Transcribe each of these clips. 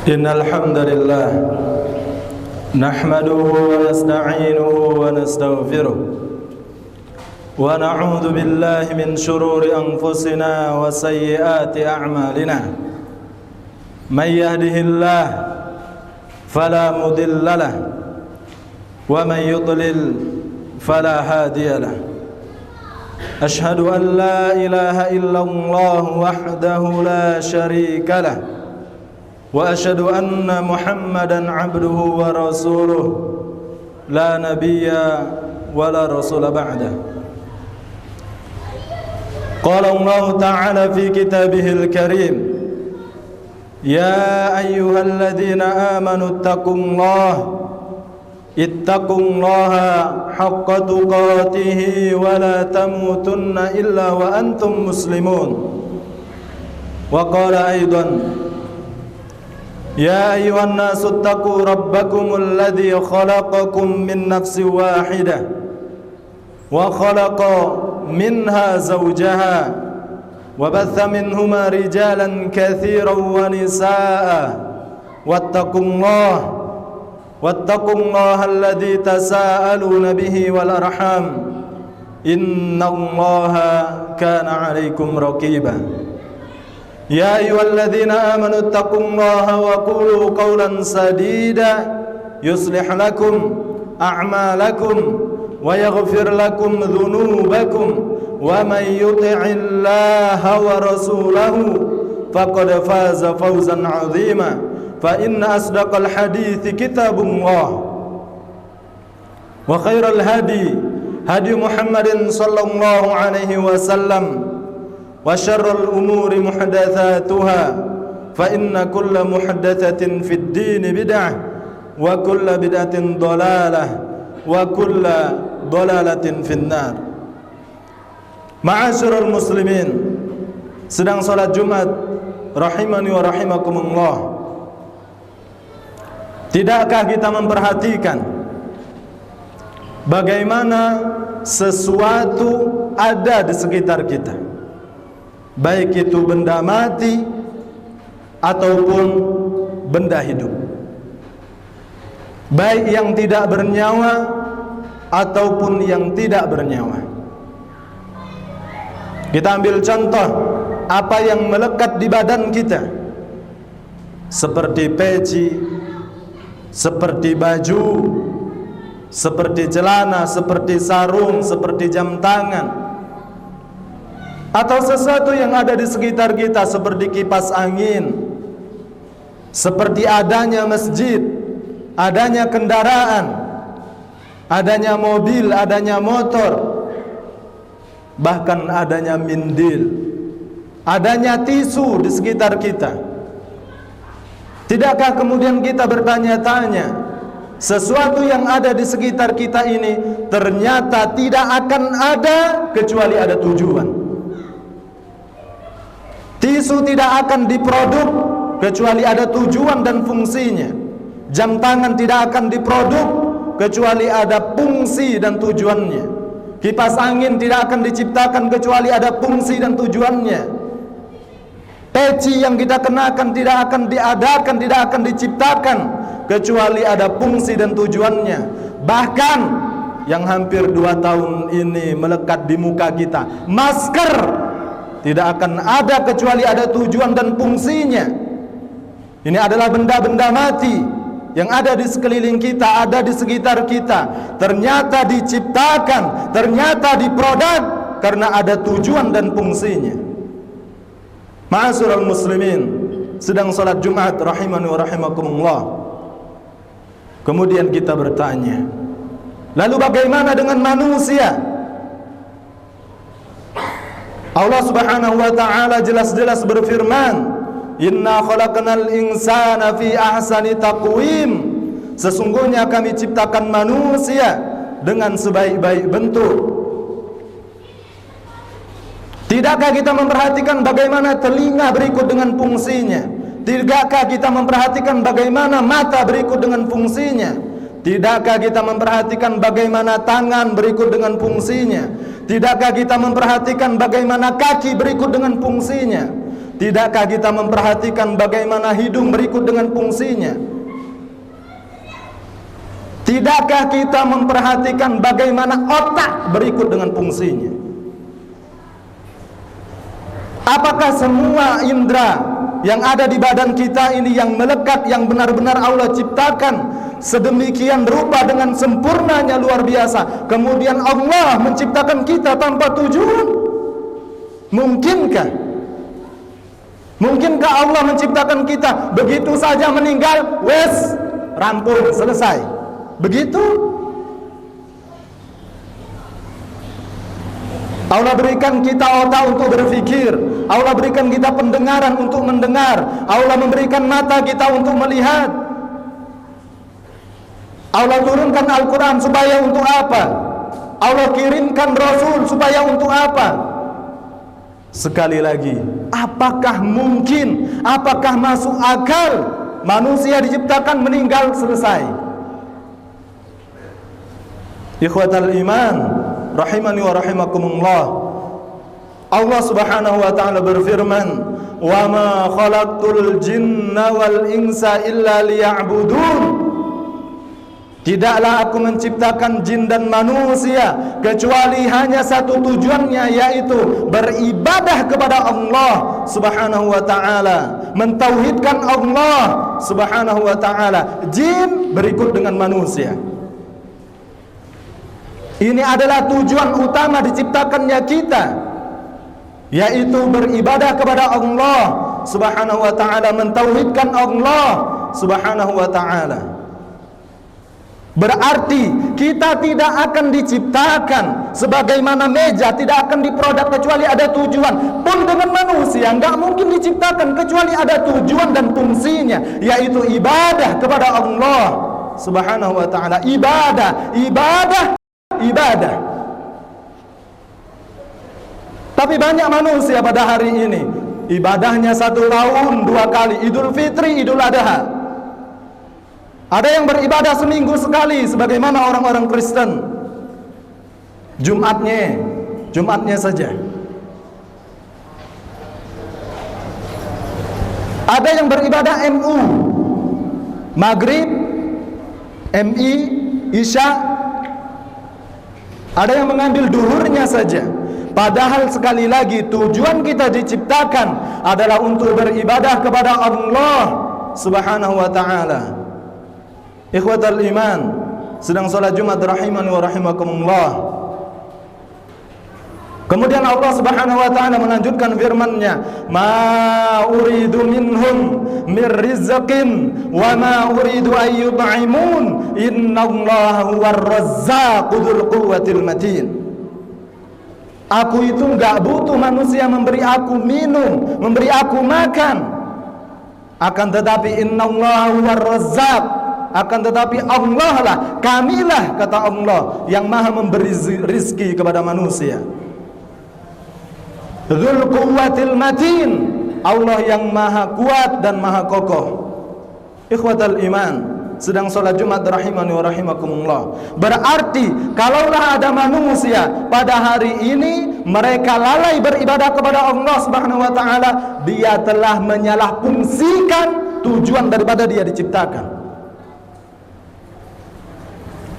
إن الحمد لله نحمده ونستعينه ونستغفره ونعوذ بالله من شرور أنفسنا وسيئات أعمالنا من يهده الله فلا مضل له ومن يضلل فلا هادي له أشهد أن لا إله إلا الله وحده لا شريك له وأشهد أن محمدا عبده ورسوله لا نبي ولا رسول بعده. قال الله تعالى في كتابه الكريم: يا أيها الذين آمنوا اتقوا الله حق تقاته ولا تموتن إلا وأنتم مسلمون. وقال أيضا: يا أيها الناس اتقوا ربكم الذي خلقكم من نفس واحدة وخلق منها زوجها وبث منهما رجالا كثيرا ونساء واتقوا الله الذي تساءلون به والأرحام إن الله كان عليكم رقيبا. يا أيها الذين آمنوا اتقوا الله وقولوا قولا سديدا يصلح لكم أعمالكم ويغفر لكم ذنوبكم ومن يطع الله ورسوله فقد فاز فوزا عظيما. فإن أصدق الحديث كتاب الله وخير الهدي هدي محمد صلى الله عليه وسلم وشر الأمور محدثاتها فإن كل محدثة في الدين بدعة وكل بدعة ضلالة وكل ضلالة في النار. Ma'asyiral muslimin, sedang salat Jumat rahimani wa rahimakumullah. Tidakkah kita memperhatikan bagaimana sesuatu ada di sekitar kita, baik itu benda mati ataupun benda hidup, baik yang tidak bernyawa ataupun yang tidak bernyawa. Kita ambil contoh apa yang melekat di badan kita, seperti peci, seperti baju, seperti celana, seperti sarung, seperti jam tangan, atau sesuatu yang ada di sekitar kita seperti kipas angin, seperti adanya masjid, adanya kendaraan, adanya mobil, adanya motor, bahkan adanya mindil, adanya tisu di sekitar kita. Tidakkah kemudian kita bertanya-tanya, sesuatu yang ada di sekitar kita ini ternyata tidak akan ada kecuali ada tujuan. Tisu tidak akan diproduk kecuali ada tujuan dan fungsinya. Jam tangan tidak akan diproduk kecuali ada fungsi dan tujuannya. Kipas angin tidak akan diciptakan kecuali ada fungsi dan tujuannya. Peci yang kita kenakan tidak akan diadakan, tidak akan diciptakan kecuali ada fungsi dan tujuannya. Bahkan yang hampir 2 tahun ini melekat di muka kita, masker, tidak akan ada kecuali ada tujuan dan fungsinya. Ini adalah benda-benda mati yang ada di sekeliling kita, ada di sekitar kita. Ternyata diciptakan, ternyata diproduk karena ada tujuan dan fungsinya. Ma'asyiral muslimin, sedang salat Jumat rahimani wa rahimakumullah. Kemudian kita bertanya, lalu bagaimana dengan manusia? Allah Subhanahu wa taala jelas-jelas berfirman, "Inna khalaqnal insana fi ahsani taqwim." Sesungguhnya kami ciptakan manusia dengan sebaik-baik bentuk. Tidakkah kita memperhatikan bagaimana telinga berikut dengan fungsinya? Tidakkah kita memperhatikan bagaimana mata berikut dengan fungsinya? Tidakkah kita memperhatikan bagaimana tangan berikut dengan fungsinya? Tidakkah kita memperhatikan bagaimana kaki berikut dengan fungsinya? Tidakkah kita memperhatikan bagaimana hidung berikut dengan fungsinya? Tidakkah kita memperhatikan bagaimana otak berikut dengan fungsinya? Apakah semua indera yang ada di badan kita ini yang melekat, yang benar-benar Allah ciptakan sedemikian rupa dengan sempurnanya luar biasa, kemudian Allah menciptakan kita tanpa tujuan? Mungkinkah? Mungkinkah Allah menciptakan kita begitu saja meninggal, wes, rampung, selesai? Begitu? Allah berikan kita otak untuk berpikir, Allah berikan kita pendengaran untuk mendengar, Allah memberikan mata kita untuk melihat, Allah turunkan Al-Quran supaya untuk apa? Allah kirimkan Rasul supaya untuk apa? Sekali lagi, apakah mungkin, apakah masuk akal manusia diciptakan meninggal selesai? Ikhwatal iman, rahimani wa rahimakumullah, Allah subhanahu wa ta'ala berfirman, wa ma khalaqtul jinna wal insa illa liya'budun. Tidaklah aku menciptakan jin dan manusia kecuali hanya satu tujuannya, yaitu beribadah kepada Allah subhanahu wa ta'ala, mentauhidkan Allah subhanahu wa ta'ala. Jin berikut dengan manusia. Ini adalah tujuan utama diciptakannya kita, yaitu beribadah kepada Allah subhanahu wa ta'ala, mentauhidkan Allah subhanahu wa ta'ala. Berarti kita tidak akan diciptakan sebagaimana meja, tidak akan diproduk kecuali ada tujuan. Pun dengan manusia nggak mungkin diciptakan kecuali ada tujuan dan fungsinya, yaitu ibadah kepada Allah subhanahu wa ta'ala. Ibadah, ibadah, ibadah. Tapi banyak manusia pada hari ini ibadahnya 1 tahun 2 kali, Idul Fitri, Idul Adha. Ada yang beribadah seminggu sekali sebagaimana orang-orang Kristen. Jumatnya saja. Ada yang beribadah MU, Maghrib, MI, Isya. Ada yang mengambil duhurnya saja. Padahal sekali lagi tujuan kita diciptakan adalah untuk beribadah kepada Allah subhanahu wa ta'ala. Ikhwatal iman, sedang salat Jumat rahimani wa rahimakumullah. Kemudian Allah subhanahu wa ta'ala melanjutkan firman-Nya, ma uridu minhum mir rizqin wa ma uridu an yut'imun innallaha huwar razzaqu dzul quwwatil matin. Aku itu enggak butuh manusia memberi aku minum, memberi aku makan. Akan tetapi innallaha huwar razzaq, akan tetapi Allah lah, kamilah, kata Allah, yang maha memberi rizki kepada manusia. Dzul quwwatil matin, Allah yang maha kuat dan maha kokoh. Ikhwatal iman, sedang salat Jumat rahimani wa rahimakumullah. Berarti kalaulah ada manusia pada hari ini mereka lalai beribadah kepada Allah subhanahu wa ta'ala, dia telah menyalahfungsikan tujuan daripada dia diciptakan.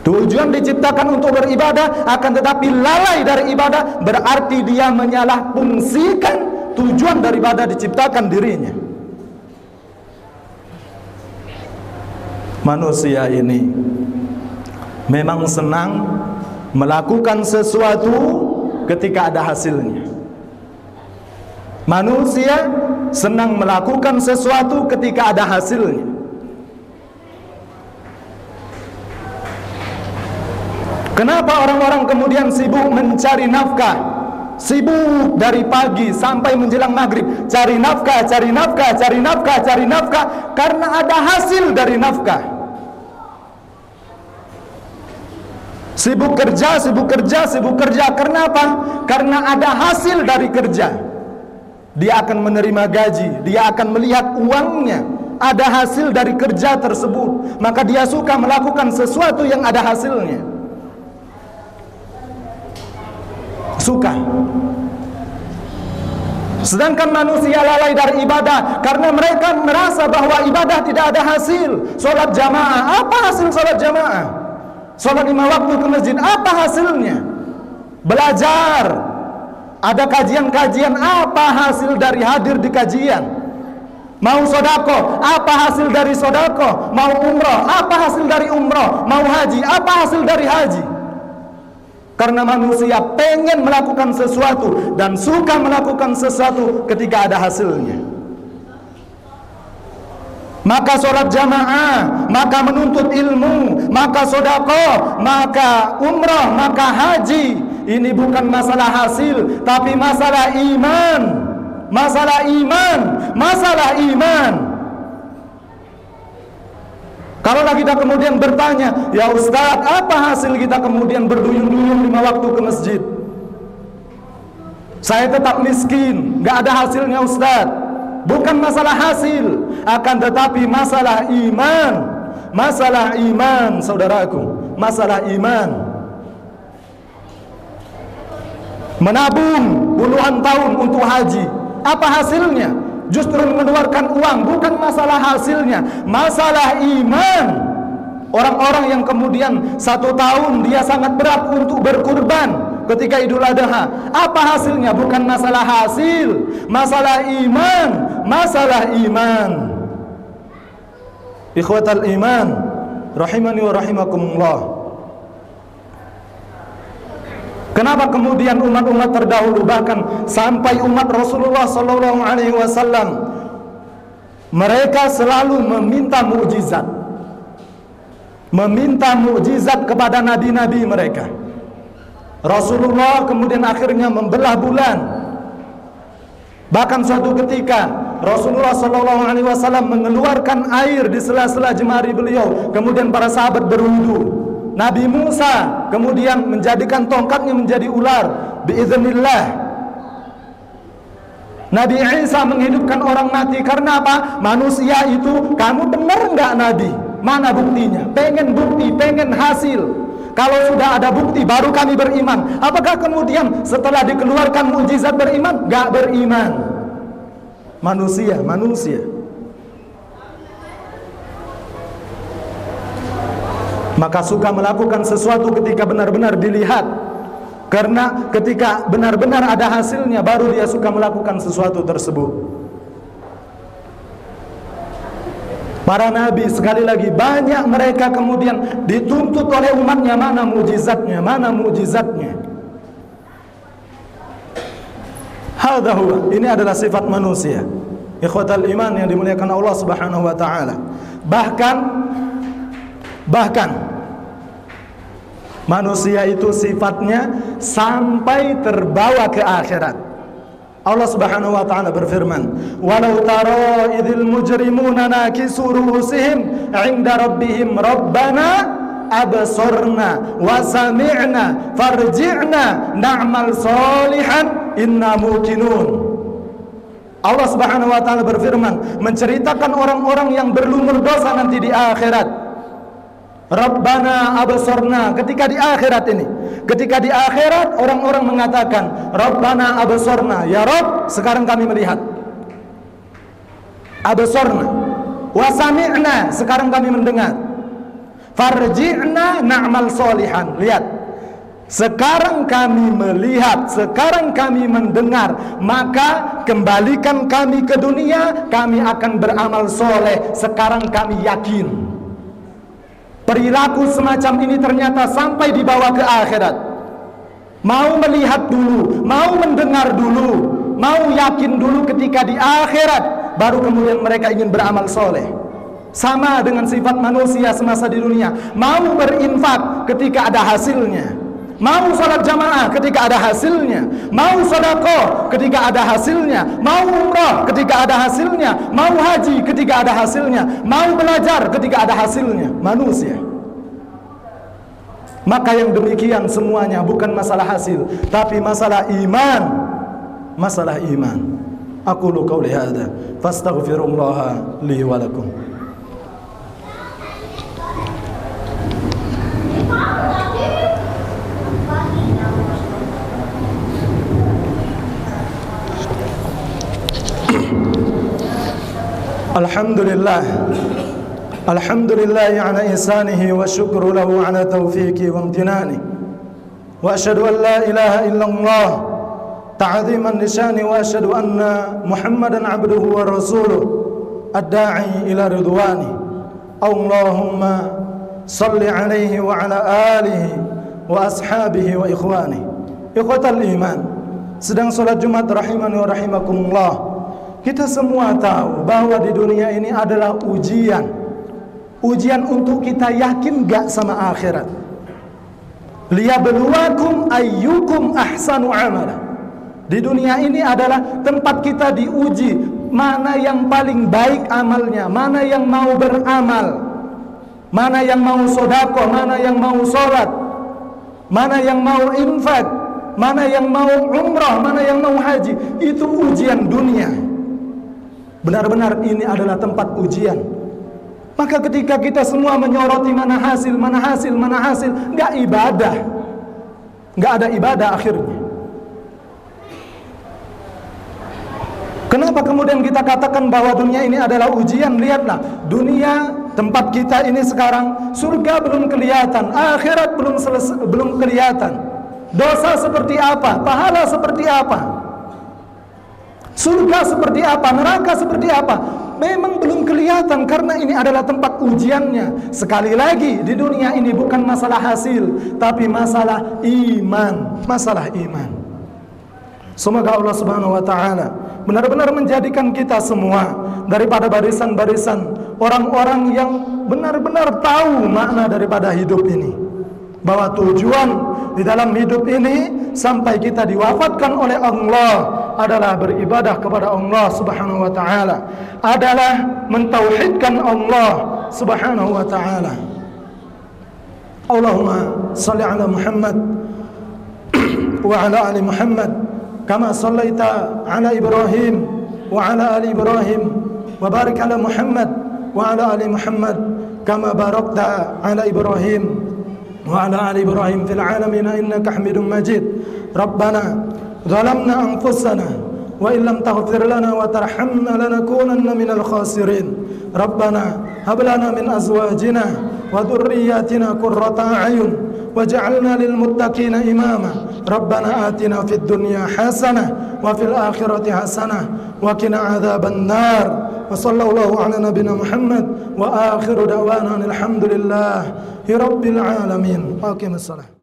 Tujuan diciptakan untuk beribadah, akan tetapi lalai dari ibadah, berarti dia menyalahfungsikan tujuan daripada diciptakan dirinya. Manusia ini memang senang melakukan sesuatu ketika ada hasilnya. Manusia senang melakukan sesuatu ketika ada hasilnya. Kenapa orang-orang kemudian sibuk mencari nafkah? Sibuk dari pagi sampai menjelang maghrib, cari nafkah, cari nafkah, cari nafkah, cari nafkah, karena ada hasil dari nafkah. Sibuk kerja, sibuk kerja, sibuk kerja. Kenapa? Karena ada hasil dari kerja. Dia akan menerima gaji, dia akan melihat uangnya, ada hasil dari kerja tersebut, maka dia suka melakukan sesuatu yang ada hasilnya. Suka. Sedangkan manusia lalai dari ibadah karena mereka merasa bahwa ibadah tidak ada hasil. Sholat jamaah, apa hasil sholat jamaah? Sholat 5 waktu ke masjid, apa hasilnya? Belajar, ada kajian-kajian, apa hasil dari hadir di kajian? Mau sodako, apa hasil dari sodako? Mau umroh, apa hasil dari umroh? Mau haji, apa hasil dari haji? Karena manusia pengen melakukan sesuatu dan suka melakukan sesuatu ketika ada hasilnya. Maka sholat jamaah, maka menuntut ilmu, maka sodako, maka umrah, maka haji. Ini bukan masalah hasil, tapi masalah iman. Masalah iman, masalah iman. Kalau kita kemudian bertanya, ya Ustaz, apa hasil kita kemudian berduyun-duyun 5 waktu ke masjid? Saya tetap miskin, gak ada hasilnya Ustaz. Bukan masalah hasil, akan tetapi masalah iman. Masalah iman, saudaraku, masalah iman. Menabung puluhan tahun untuk haji, apa hasilnya? Justru mengeluarkan uang, bukan masalah hasilnya, masalah iman. Orang-orang yang kemudian 1 tahun dia sangat berat untuk berkurban ketika Idul Adha, apa hasilnya? Bukan masalah hasil, masalah iman, masalah iman. Ikhwatal iman, rahimani wa rahimakumullah. Kenapa kemudian umat-umat terdahulu, bahkan sampai umat Rasulullah sallallahu alaihi wasallam, mereka selalu meminta mukjizat, meminta mukjizat kepada nabi-nabi mereka. Rasulullah kemudian akhirnya membelah bulan. Bahkan suatu ketika Rasulullah sallallahu alaihi wasallam mengeluarkan air di sela-sela jemari beliau, kemudian para sahabat berwudu. Nabi Musa kemudian menjadikan tongkatnya menjadi ular biiznillah. Nabi Isa menghidupkan orang mati. Karena apa? Manusia itu, kamu benar enggak Nabi? Mana buktinya? Pengen bukti, pengen hasil. Kalau sudah ada bukti baru kami beriman. Apakah kemudian setelah dikeluarkan mukjizat beriman? Enggak beriman. Manusia. Maka suka melakukan sesuatu ketika benar-benar dilihat. Karena ketika benar-benar ada hasilnya, baru dia suka melakukan sesuatu tersebut. Para nabi, sekali lagi, banyak mereka kemudian dituntut oleh umatnya, mana mukjizatnya, mana mukjizatnya. Hadza huwa, ini adalah sifat manusia. Ikhwatal iman yang dimuliakan Allah Subhanahu wa taala. Bahkan manusia itu sifatnya sampai terbawa ke akhirat. Allah Subhanahu wa taala berfirman, "Walau tara idzil mujrimuna nakisu ru'usihim 'inda rabbihim rabbana absarna wa sami'na farji'na na'mal salihan inna muqinun." Allah Subhanahu wa taala berfirman menceritakan orang-orang yang berlumur dosa nanti di akhirat. Rabbana absarna, ketika di akhirat ini, ketika di akhirat orang-orang mengatakan Rabbana absarna, ya Rabb, sekarang kami melihat. Absarna wa sami'na, sekarang kami mendengar. Farji'na na'mal solihan, lihat, sekarang kami melihat, sekarang kami mendengar, maka kembalikan kami ke dunia, kami akan beramal soleh. Sekarang kami yakin. Perilaku semacam ini ternyata sampai dibawa ke akhirat. Mau melihat dulu, mau mendengar dulu, mau yakin dulu ketika di akhirat, baru kemudian mereka ingin beramal soleh. Sama dengan sifat manusia semasa di dunia. Mau berinfak ketika ada hasilnya, mau sholat jamaah ketika ada hasilnya, mau sedekah ketika ada hasilnya, mau umrah ketika ada hasilnya, mau haji ketika ada hasilnya, mau belajar ketika ada hasilnya. Manusia. Maka yang demikian semuanya bukan masalah hasil, tapi masalah iman. Masalah iman. Aqulu qauli hadza fastaghfirullaha li wa lakum. Alhamdulillah, alhamdulillah ala ihsanihi wa syukru lahu ala taufiqi wa amtinani, wa asyhadu an la ilaha illallah ta'ziman lisyani, wa asyhadu anna Muhammadan abduhu wa rasuluh ad-da'i ila ridwani. Allahumma salli alaihi wa ala alihi wa ashabihi wa ikhwani. Ikhwatal iman, sedang salat Jumat rahimani wa rahimakumullah. Kita semua tahu bahwa di dunia ini adalah ujian. Ujian untuk kita yakin gak sama akhirat. Liyabluwakum ayyukum ahsanu amala. Di dunia ini adalah tempat kita diuji, mana yang paling baik amalnya, mana yang mau beramal, mana yang mau sedekah, mana yang mau salat, mana yang mau infak, mana yang mau umrah, mana yang mau haji. Itu ujian dunia. Benar-benar ini adalah tempat ujian. Maka ketika kita semua menyoroti mana hasil, gak ibadah, gak ada ibadah akhirnya. Kenapa kemudian kita katakan bahwa dunia ini adalah ujian? Lihatlah, dunia tempat kita ini sekarang, surga belum kelihatan, akhirat belum kelihatan. Dosa seperti apa, pahala seperti apa, surga seperti apa, neraka seperti apa, memang belum kelihatan karena ini adalah tempat ujiannya. Sekali lagi, di dunia ini bukan masalah hasil, tapi masalah iman, masalah iman. Semoga Allah Subhanahu wa taala benar-benar menjadikan kita semua daripada barisan-barisan orang-orang yang benar-benar tahu makna daripada hidup ini, bahwa tujuan di dalam hidup ini sampai kita diwafatkan oleh Allah adalah beribadah kepada Allah Subhanahu wa taala, adalah mentauhidkan Allah Subhanahu wa taala. Allahumma shalli ala Muhammad wa ala ali Muhammad kama shallaita ala Ibrahim wa ala ali Ibrahim, wa barik ala Muhammad wa ala ali Muhammad kama barakta ala Ibrahim wa ala ali Ibrahim fil alamin innaka Hamidum Majid. Rabbana ظلمنا أنفسنا وإن لم تغفر لنا وترحمنا لنكونن من الخاسرين. ربنا هب لنا من أزواجنا وذرياتنا قرة أعين وجعلنا للمتقين إماما. ربنا آتنا في الدنيا حسنة وفي الآخرة حسنة وقنا عذاب النار. وصلى الله على نبينا محمد وآخر دعوانا الحمد لله رب العالمين. أقم الصلاة.